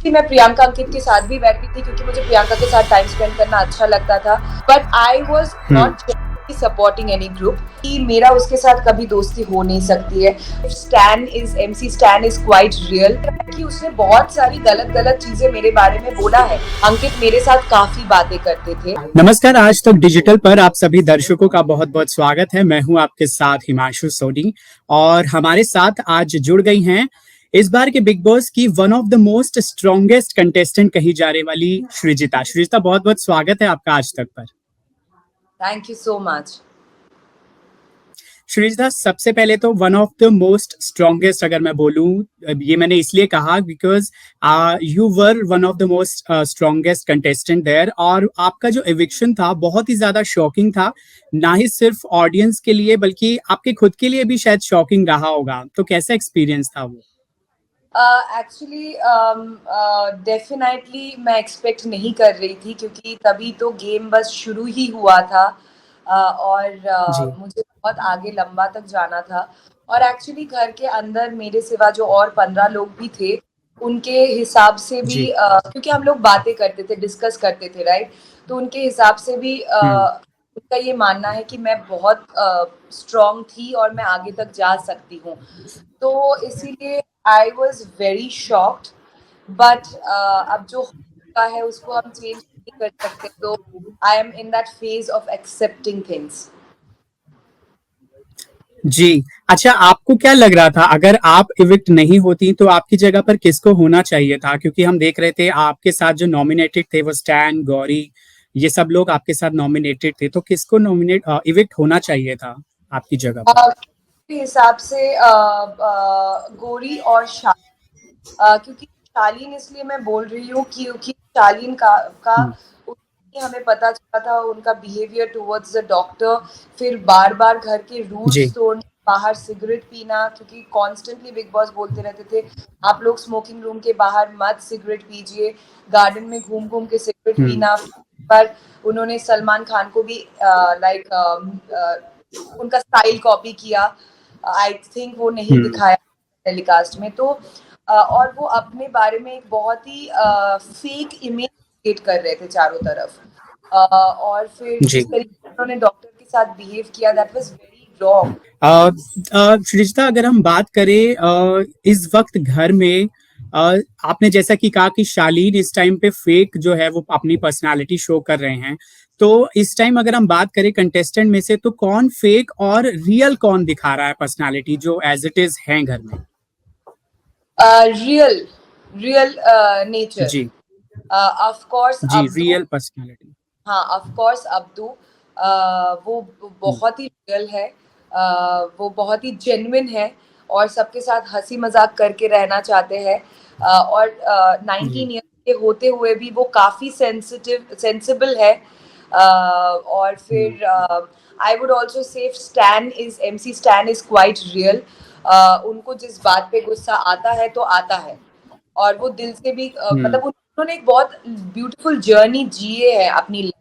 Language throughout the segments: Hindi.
मैं प्रियंका अंकित के साथ भी बैठती थी क्योंकि मुझे प्रियंका के साथ टाइम स्पेंड करना अच्छा लगता था, but I was not supporting any group कि मेरा उसके साथ कभी दोस्ती हो नहीं सकती है। MC Stan is quite real कि उसने बहुत सारी गलत गलत चीजें मेरे बारे में बोला है। अंकित मेरे साथ काफी बातें करते थे। नमस्कार, आज तक डिजिटल पर आप सभी दर्शकों का बहुत बहुत स्वागत है। मैं हूं आपके साथ हिमांशु सोनी और हमारे साथ आज जुड़ गई हैं इस बार के बिग बॉस की one of the most strongest contestant कही जाने वाली सृजिता। सृजिता, बहुत बहुत स्वागत है आपका आज तक पर। Thank you so much. Srijita, सबसे पहले तो one of the most strongest अगर मैं बोलूं, ये मैंने इसलिए कहा because you were one of the most strongest contestant there, और आपका जो एविक्शन था बहुत ही ज्यादा शॉकिंग था, ना ही सिर्फ ऑडियंस के लिए बल्कि आपके खुद के लिए भी शायद शॉकिंग रहा होगा। तो कैसा एक्सपीरियंस था वो? एक्चुअली डेफिनेटली मैं एक्सपेक्ट नहीं कर रही थी क्योंकि तभी तो गेम बस शुरू ही हुआ था। और मुझे बहुत आगे लंबा तक जाना था। और एक्चुअली घर के अंदर मेरे सिवा जो और 15 लोग भी थे उनके हिसाब से भी क्योंकि हम लोग बातें करते थे, डिस्कस करते थे, राइट? तो उनके हिसाब से भी उनका ये मानना है कि मैं बहुत स्ट्रांग थी और मैं आगे तक जा सकती हूँ। तो इसीलिए I was very shocked, but अब जो होता है उसको हम चेंज नहीं कर सकते, तो I am in that phase of accepting things. जी। अच्छा, आपको क्या लग रहा था अगर आप इविक्ट नहीं होती तो आपकी जगह पर किसको होना चाहिए था? क्योंकि हम देख रहे थे आपके साथ जो नॉमिनेटेड थे वो स्टैन, गौरी, ये सब लोग आपके साथ नॉमिनेटेड थे, तो किसको नॉमिनेट इविक्ट होना चाहिए था आपकी जगह पर? के हिसाब से गौरी और क्योंकि शालीन इसलिए मैं बोल रही हूँ क्योंकि शालीन का हमें पता चला था उनका बिहेवियर टुवर्ड्स द डॉक्टर, फिर बार बार घर के रूल्स जी। तोड़ना, बाहर सिगरेट पीना, क्योंकि कॉन्स्टेंटली बिग बॉस बोलते रहते थे आप लोग स्मोकिंग रूम के बाहर मत सिगरेट पीजिए, गार्डन में घूम घूम के सिगरेट पीना। पर उन्होंने सलमान खान को भी उनका स्टाइल कॉपी किया। आई थिंक वो नहीं दिखाया टेलीकास्ट में। तो और वो अपने बारे में एक बहुत ही फेक इमेज क्रिएट कर रहे थे चारों तरफ। और फिर जी। जिस तरीके से उन्होंने डॉक्टर के साथ बिहेव किया, दैट वाज वेरी रॉन्ग। सृजिता, अगर हम बात करें इस वक्त घर में, आपने जैसा कि कहा कि शालीन इस टाइम पे फेक जो है वो अपनी पर्सनालिटी शो कर रहे हैं, तो इस टाइम अगर हम बात करें कंटेस्टेंट में से, तो कौन फेक और रियल कौन दिखा रहा है पर्सनालिटी जो एज इट इज है घर में? Real real nature. जी। ऑफ कोर्स जी, अब्दू। Real personality. हाँ, ऑफ कोर्स अब्दू वो बहुत ही रियल है। वो बहुत ही जेन्युइन है और सबके साथ हंसी मजाक करके रहना चाहते हैं। और 19 ईयर्स के होते हुए भी वो काफी सेंसिबल है। और फिर I would also say MC Stan is quite real. उनको जिस बात पे गुस्सा आता है तो आता है, और वो दिल से भी मतलब उन्होंने एक बहुत ब्यूटीफुल जर्नी जिए है अपनी life.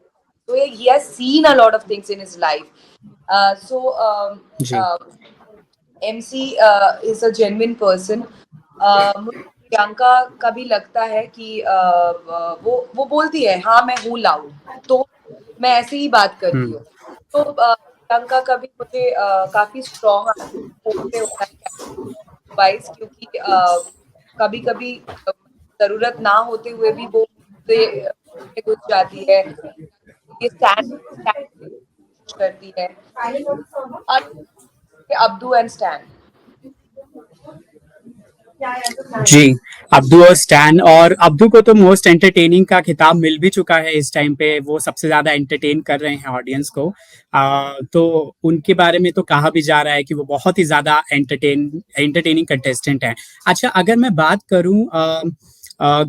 So he has seen a lot of things in his life. So जी। MC is a genuine person. मुझे प्रियंका का भी लगता है कि वो बोलती है हाँ मैं हूँ लाउड, तो मैं ऐसे ही बात करती हूँ। तो प्रियंका का भी मुझे काफी स्ट्रॉन्ग पे होता है वाइज, क्योंकि कभी कभी जरूरत ना होते हुए भी वो घुस जाती है, ये स्टैंड करती है। और अब्दू एंड स्टैन। जी। अब्दू और स्टैन, और अब्दू को तो मोस्ट एंटरटेनिंग का खिताब मिल भी चुका है इस टाइम पे, वो सबसे ज्यादा एंटरटेन कर रहे हैं ऑडियंस को। तो उनके बारे में तो कहा भी जा रहा है कि वो बहुत ही ज्यादा एंटरटेनिंग कंटेस्टेंट हैं। अच्छा, अगर मैं बात करूं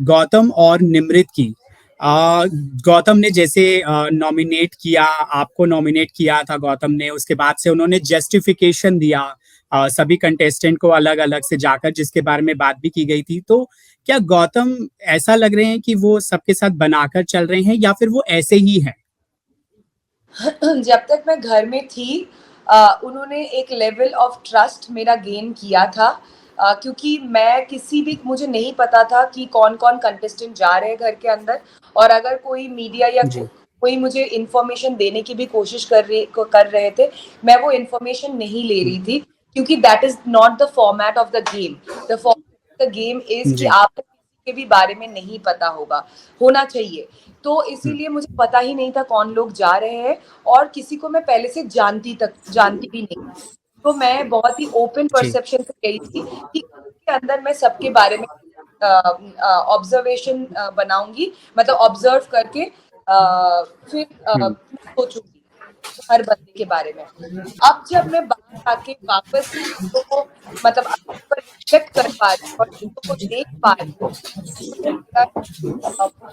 गौतम और निमृत की, गौतम ने जैसे नॉमिनेट किया, आपको नॉमिनेट किया था गौतम ने, उसके बाद से उन्होंने जस्टिफिकेशन दिया सभी कंटेस्टेंट को अलग अलग से जाकर, जिसके बारे में बात भी की गई थी। तो क्या गौतम ऐसा लग रहे हैं कि वो सबके साथ बनाकर चल रहे हैं या फिर वो ऐसे ही हैं? जब तक मैं घर में थी उन्होंने एक लेवल ऑफ ट्रस्ट मेरा गेन किया था। क्योंकि मैं किसी भी मुझे नहीं पता था कि कौन कौन कंटेस्टेंट जा रहे हैं घर के अंदर, और अगर कोई मीडिया या जी कोई मुझे इन्फॉर्मेशन देने की भी कोशिश कर रहे थे, मैं वो इन्फॉर्मेशन नहीं ले रही थी, क्योंकि that is not the format of the game. The format of the game is कि जी आपको किसी के भी बारे में नहीं पता होना चाहिए। तो इसीलिए मुझे पता ही नहीं था कौन लोग जा रहे हैं, और किसी को मैं पहले से जानती भी नहीं। तो मैं बहुत ही ओपन जी परसेप्शन से गई थी कि के अंदर मैं सबके बारे में ऑब्जर्वेशन बनाऊंगी, मतलब ऑब्जर्व करके फिर हम्म सोचूंगी हर बंदे के बारे में। अब जब मैं बाहर आके वापस से चीजों को, मतलब रिफ्लेक्ट कर पा रही हूँ और चीजों को देख पा रही हूँ, मुझे लगता है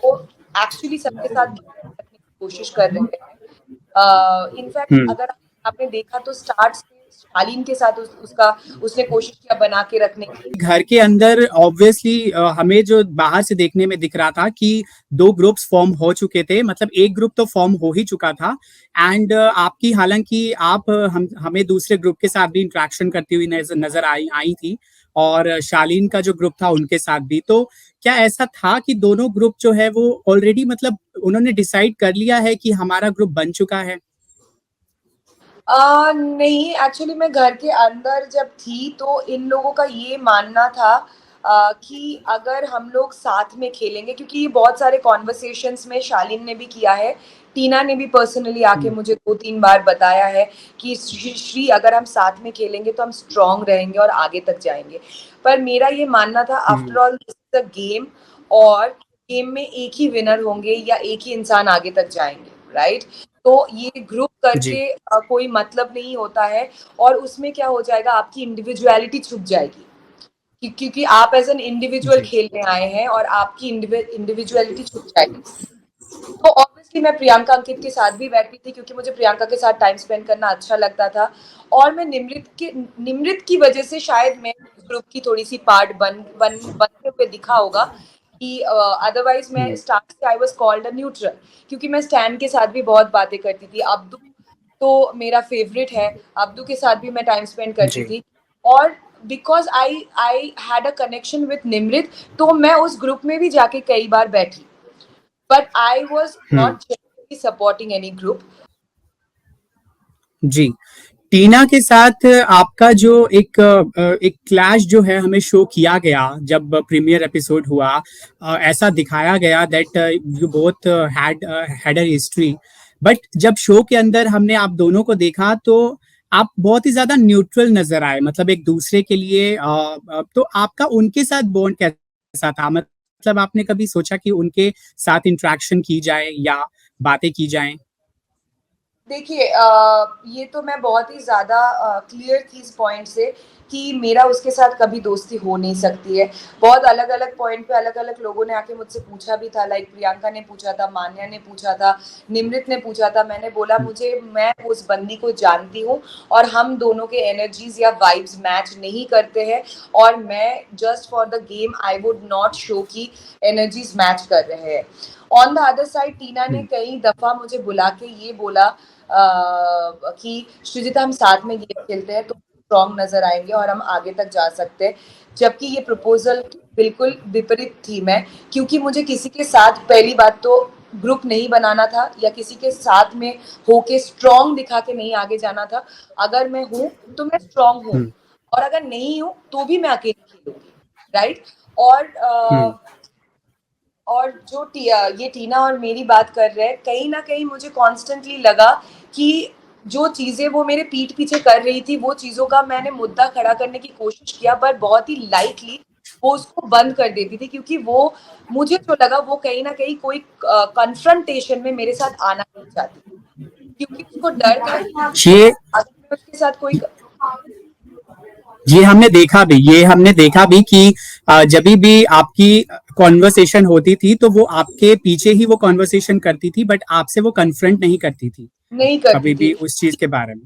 वो एक्चुअली सबके साथ करने की कोशिश कर रहे हैं। इनफैक्ट हम्म अगर आपने देखा तो स्टार्ट से शालीन के साथ उसने कोशिश किया बना के रखने की। घर के अंदर ऑब्वियसली हमें जो बाहर से देखने में दिख रहा था कि दो ग्रुप्स फॉर्म हो चुके थे, मतलब एक ग्रुप तो फॉर्म हो ही चुका था। एंड आपकी, हालांकि आप हमें दूसरे ग्रुप के साथ भी इंटरेक्शन करती हुई नजर आई आई थी, और शालीन का जो ग्रुप था उनके साथ भी। तो क्या ऐसा था कि दोनों ग्रुप जो है वो ऑलरेडी, मतलब उन्होंने डिसाइड कर लिया है कि हमारा ग्रुप बन चुका है? नहीं, एक्चुअली मैं घर के अंदर जब थी तो इन लोगों का ये मानना था कि अगर हम लोग साथ में खेलेंगे, क्योंकि ये बहुत सारे कॉन्वर्सेशंस में शालीन ने भी किया है, टीना ने भी पर्सनली आके हम्म मुझे 2-3 बार बताया है कि श्री अगर हम साथ में खेलेंगे तो हम स्ट्रांग रहेंगे और आगे तक जाएंगे। पर मेरा ये मानना था, after hmm all this is a game, और गेम में एक ही विनर होंगे या एक ही इंसान आगे तक जाएंगे, राइट? तो ये ग्रुप जी करके कोई मतलब नहीं होता है, और उसमें क्या हो जाएगा, आपकी इंडिविजुअलिटी छुप जाएगी, क्योंकि आप एज एन इंडिविजुअल जी खेलने आए हैं और आपकी इंडिविजुअलिटी छुप जाएगी। तो ऑब्वियसली मैं प्रियंका अंकित के साथ भी बैठी थी, क्योंकि मुझे प्रियंका के साथ टाइम स्पेंड करना अच्छा लगता था, और मैं निमृत की वजह से शायद मैं उस ग्रुप की थोड़ी सी पार्ट बनते हुए दिखा होगा, कि अदरवाइज मैं हम्म स्टार्ट से I was called a neutral, क्योंकि मैं स्टैन के साथ भी बहुत बातें करती थी। अब्दू तो मेरा फेवरेट है, अब्दू के साथ भी मैं टाइम स्पेंड करती जी थी, और because I had a connection with Nimrit, तो मैं उस ग्रुप में भी जाके कई बार बैठी, but I was hmm not generally supporting any group. जी। टीना के साथ आपका जो एक क्लैश जो है हमें शो किया गया जब प्रीमियर एपिसोड हुआ, ऐसा दिखाया गया that you both had a history. But जब शो के अंदर हमने आप दोनों को देखा तो आप बहुत ही ज्यादा न्यूट्रल नजर आए, मतलब एक दूसरे के लिए। तो आपका उनके साथ बॉन्ड कैसा था? मतलब आपने कभी सोचा कि उनके साथ इंटरेक्शन की जाए या बातें की जाएं? देखिए, ये तो मैं बहुत ही ज़्यादा क्लियर थी इस पॉइंट से कि मेरा उसके साथ कभी दोस्ती हो नहीं सकती है। बहुत अलग-अलग पॉइंट पे अलग-अलग लोगों ने आके मुझसे पूछा भी था, लाइक प्रियंका ने पूछा था, मान्या ने पूछा था, निमृत ने पूछा था। मैंने बोला मैं उस बंदी को जानती हूँ, और हम दोनों के एनर्जीज़ या वाइब्स मैच नहीं करते हैं, और मैं just for the game I would not show कि एनर्जीज़ मैच कर रहे हैं। ऑन द अदर साइड टीना ने हम्म कई दफ़ा मुझे बुला के ये बोला कि सृजिता हम साथ में गेम खेलते हैं तो स्ट्रॉन्ग नजर आएंगे और हम आगे तक जा सकते हैं, जबकि ये प्रपोजल बिल्कुल विपरीत थी मैं, क्योंकि मुझे किसी के साथ पहली बात तो ग्रुप नहीं बनाना था, या किसी के साथ में होके स्ट्रॉन्ग दिखा के नहीं आगे जाना था। अगर मैं हूँ तो मैं स्ट्रॉन्ग हूँ, हम्म और अगर नहीं हूँ तो भी मैं अकेली खेलूंगी, राइट? और हम्म और ये टीना और मेरी बात कर रहे हैं, कहीं ना कहीं मुझे कॉन्स्टेंटली लगा कि जो चीजें वो मेरे पीठ पीछे कर रही थी, वो चीजों का मैंने मुद्दा खड़ा करने की कोशिश किया, पर बहुत ही लाइटली वो उसको बंद कर देती थी, क्योंकि वो, मुझे जो लगा वो कहीं ना कहीं कोई कन्फ्रंटेशन में मेरे साथ आना नहीं चाहती, क्योंकि उसको डर था कि ये अगर मैं उसके साथ कोई ये हमने देखा भी कि जब भी आपकी कॉन्वर्सेशन होती थी तो वो आपके पीछे ही वो कॉन्वर्सेशन करती थी, बट आपसे वो कन्फ्रंट नहीं करती थी नहीं करती कभी थी, भी उस चीज के बारे में।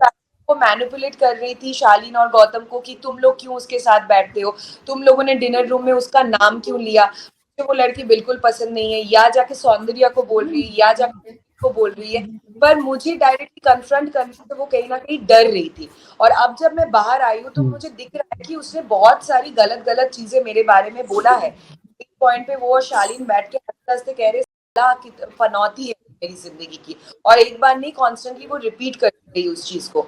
को मैनिपुलेट कर रही थी शालीन और गौतम को, कि तुम लोग क्यों उसके साथ बैठते हो, तुम लोगों ने डिनर रूम में उसका नाम क्यों लिया, मुझे वो लड़की बिल्कुल पसंद नहीं है, या जाके सौंदर्या को बोल रही है, या जाके को बोल रही है, पर मुझे डायरेक्टली कन्फ्रंट करने से वो कहीं ना कहीं डर रही थी। और अब जब मैं बाहर आई हूँ तो मुझे दिख रहा है कि उसने बहुत सारी गलत गलत चीजें मेरे बारे में बोला है। एक पॉइंट पे वो और शालीन बैठ के हंसते हंसते कह रहे कि पनौती है मेरी जिंदगी की, और एक बार नहीं, कॉन्स्टेंटली वो रिपीट कर रही उस चीज को।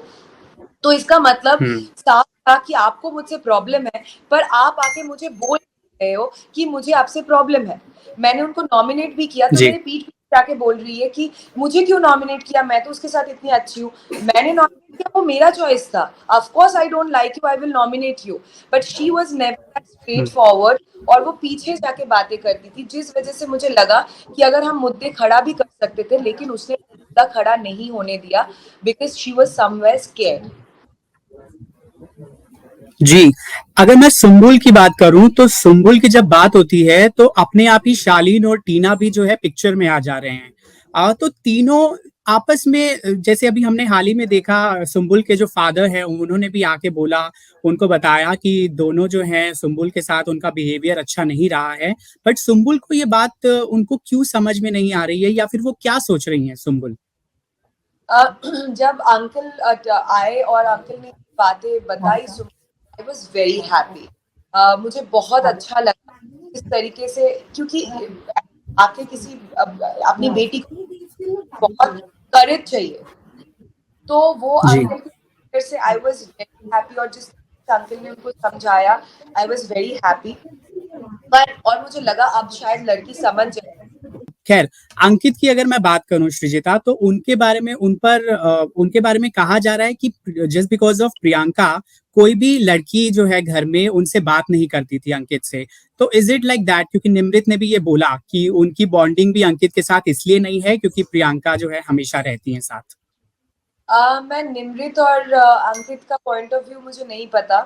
तो इसका मतलब साफ था कि आपको मुझसे प्रॉब्लम है, पर आप आके मुझे बोल रहे हो कि मुझे आपसे प्रॉब्लम है। मैंने उनको नॉमिनेट भी किया तो मेरे पीठ जाके बोल रही है कि मुझे क्यों नॉमिनेट किया, मैं तो उसके साथ इतनी अच्छी हूँ, मैंने नॉमिनेट किया, वो मेरा चॉइस था, of course I don't like you, I will nominate you, but she was never straight forward. और वो पीछे जाके बातें करती थी, जिस वजह से मुझे लगा कि अगर हम मुद्दे खड़ा भी कर सकते थे, लेकिन उसने मुद्दा खड़ा नहीं होने दिया, because she was somewhere scared. जी, अगर मैं सुम्बुल की बात करूं तो सुम्बुल की जब बात होती है तो अपने आप ही शालीन और टीना भी जो है पिक्चर में आ जा रहे हैं। तो तीनों आपस में, जैसे अभी हमने हाल ही में देखा, सुम्बुल के जो फादर हैं उन्होंने भी आके बोला, उनको बताया कि दोनों जो हैं सुम्बुल के साथ उनका बिहेवियर अच्छा नहीं रहा है। बट सुम्बुल को ये बात उनको क्यों समझ में नहीं आ रही है, या फिर वो क्या सोच रही हैं सुम्बुल? जब अंकल आए और अंकल ने बातें बताई, आई वॉज वेरी हैप्पी। मुझे बहुत अच्छा लगा इस तरीके से, क्योंकि आके किसी अपनी बेटी को बहुत करेज चाहिए, तो वो जी, अंकल की से आई वॉज वेरी हैप्पी। और जिस अंकल ने उनको समझाया, आई वॉज वेरी हैप्पी। पर और मुझे लगा अब शायद लड़की समझ जाए। खैर, अंकित की अगर मैं बात करूं श्रीजिता, तो उनके बारे में उनके बारे में कहा जा रहा है कि जस्ट बिकॉज ऑफ प्रियंका कोई भी लड़की जो है घर में उनसे बात नहीं करती थी अंकित से। तो इज इट लाइक दैट? क्योंकि निमृत ने भी ये बोला कि उनकी बॉन्डिंग भी अंकित के साथ इसलिए नहीं है क्योंकि प्रियंका जो है हमेशा रहती है साथ। मैं निमृत और अंकित का पॉइंट ऑफ व्यू मुझे नहीं पता।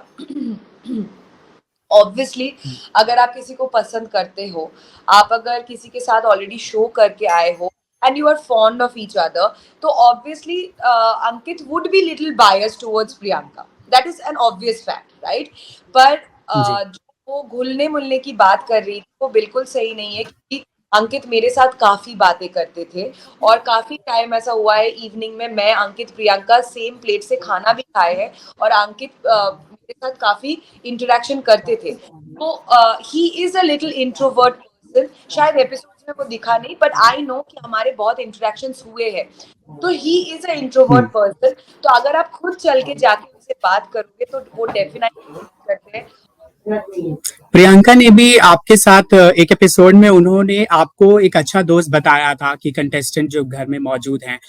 ऑब्वियसली अगर आप किसी को पसंद करते हो, आप अगर किसी के साथ ऑलरेडी शो करके आए हो and you are fond of each other, तो obviously Ankit would be little bias towards Priyanka, that is an obvious fact, right? पर जी, जो वो घुलने मुलने की बात कर रही थी वो बिल्कुल सही नहीं है, क्योंकि अंकित मेरे साथ काफी बातें करते थे, और काफी टाइम ऐसा हुआ है इवनिंग में मैं, अंकित, प्रियंका सेम प्लेट से खाना भी खाए हैं, और अंकित मेरे साथ काफी इंटरेक्शन करते थे। तो he is a little introvert person, शायद एपिसोड्स में वो दिखा नहीं, बट आई नो कि हमारे बहुत इंटरेक्शंस हुए हैं। तो he is a introvert person. तो अगर आप खुद चल के जाके उनसे बात करोगे तो वो डेफिनेटली करते हैं। प्रियंका ने भी आपके साथ एक एपिसोड में उन्होंने आपको एक अच्छा दोस्त बताया था कि कंटेस्टेंट जो घर में मौजूद हैं।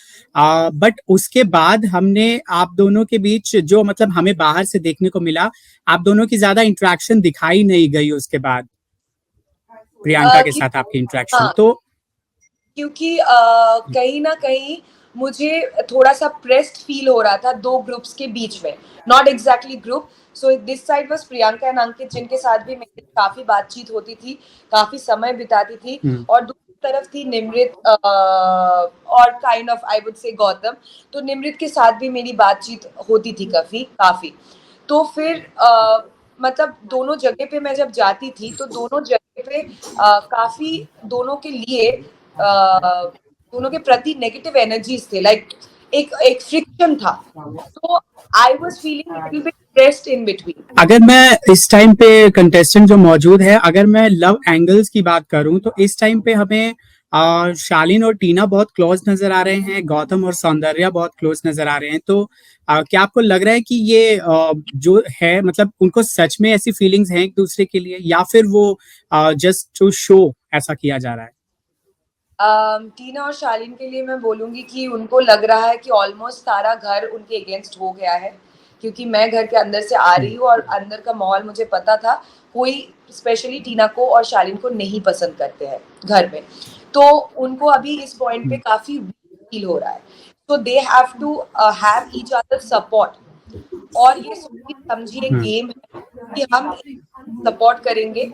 बट उसके बाद हमने आप दोनों के बीच जो, मतलब हमें बाहर से देखने को मिला, आप दोनों की ज्यादा इंटरेक्शन दिखाई नहीं गई उसके बाद, प्रियंका के साथ आपकी इंटरेक्शन हाँ, तो। क्योंकि कहीं ना कहीं मुझे थोड़ा सा प्रेस्ड फील हो रहा था दो ग्रुप्स के बीच में, not exactly group. So this side was Priyanka and Ankit, जिनके साथ भी मेरी काफी बातचीत होती थी, काफी समय बिताती थी, और दूसरी तरफ थी निमृत और kind of I would say Gautam. तो निमृत के साथ भी मेरी बातचीत होती थी काफी काफी। तो फिर मतलब दोनों जगह पे मैं जब जाती थी तो दोनों जगह पे काफी दोनों के लिए दोनों के प्रति नेगेटिव एनर्जीज थे, लाइक एक एक फ्रिक्शन था। तो I was feeling little bit stressed in between. अगर मैं इस टाइम पे कंटेस्टेंट जो मौजूद है, अगर मैं लव एंगल्स की बात करूं तो इस टाइम पे हमें शालीन और टीना बहुत क्लोज नजर आ रहे हैं, गौतम और सौंदर्या बहुत क्लोज नजर आ रहे हैं। तो क्या आपको लग रहा है कि ये जो है, मतलब उनको सच में ऐसी फीलिंग्स हैं एक दूसरे के लिए, या फिर वो जस्ट टू शो ऐसा किया जा रहा है? टीना और शालीन के लिए मैं बोलूंगी कि उनको लग रहा है कि ऑलमोस्ट सारा घर उनके अगेंस्ट हो गया है, क्योंकि मैं घर के अंदर से आ रही हूँ और अंदर का माहौल मुझे पता था, कोई स्पेशली टीना को और शालीन को नहीं पसंद करते हैं घर में। तो उनको अभी इस पॉइंट पे काफी फील हो रहा है। तो they have to have each other support, और ये सोचिए समझिए गेम है कि हम सपोर्ट करेंगे,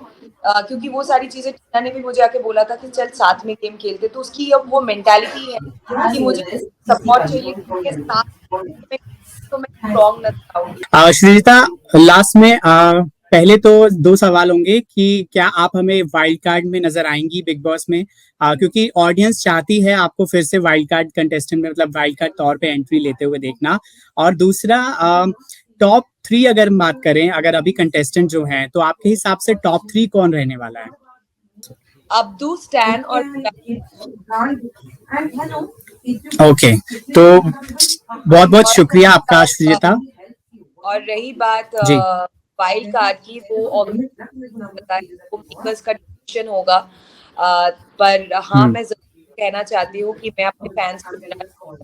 क्योंकि वो सारी चीजें टीना ने भी मुझे आके बोला था कि चल साथ में गेम खेलते, तो उसकी अब वो मेंटालिटी है कि मुझे सपोर्ट चाहिए, के साथ में तो मैं स्ट्रॉन्ग नजर आऊंगी। श्रीजिता, लास्ट में पहले तो दो सवाल होंगे कि क्या आप हमें वाइल्ड कार्ड में नजर आएंगी बिग बॉस में, क्योंकि ऑडियंस चाहती है आपको फिर से वाइल्ड कार्ड कंटेस्टेंट में, मतलब वाइल्ड कार्ड तौर पे एंट्री लेते हुए देखना। और दूसरा, टॉप थ्री अगर हम बात करें, अगर अभी कंटेस्टेंट जो हैं, तो आपके हिसाब से टॉप थ्री कौन रहने वाला है? अब्दू, स्टैन और ओके, तो बहुत बहुत शुक्रिया आपका श्रीजिता। और रही बात जी वाइल्ड कार्ड की, वो बताया वो मेकर्स का डिसीजन होगा। पर हाँ, मैं जरूर कहना चाहती हूँ कि मैं अपने फैंस को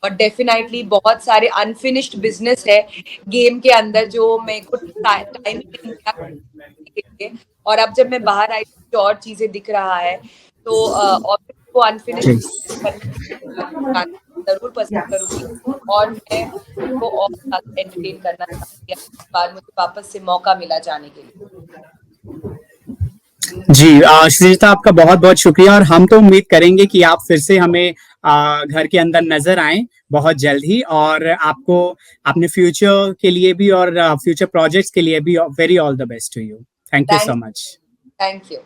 और डेफिनेटली बहुत सारे अनफिनिश्ड बिजनेस है गेम के अंदर जो मेरे को टाइम नहीं मिला के लिए। और अब जब मैं बाहर आई तो और चीजें दिख रहा है, तो और वो अनफिनिश्ड करना जरूर पसंद करूंगी। और मैं उनको और ज्यादा एंटरटेन करना चाहूंगी। इस बार मुझे वापस से मौका मिला जाने के लिए। जी, श्रीजिता आपका बहुत बहुत शुक्रिया, और हम तो उम्मीद करेंगे कि आप फिर से हमें घर के अंदर नजर आए बहुत जल्द ही, और आपको अपने फ्यूचर के लिए भी और फ्यूचर प्रोजेक्ट्स के लिए भी very all the best to you. Thank you so much. Thank you.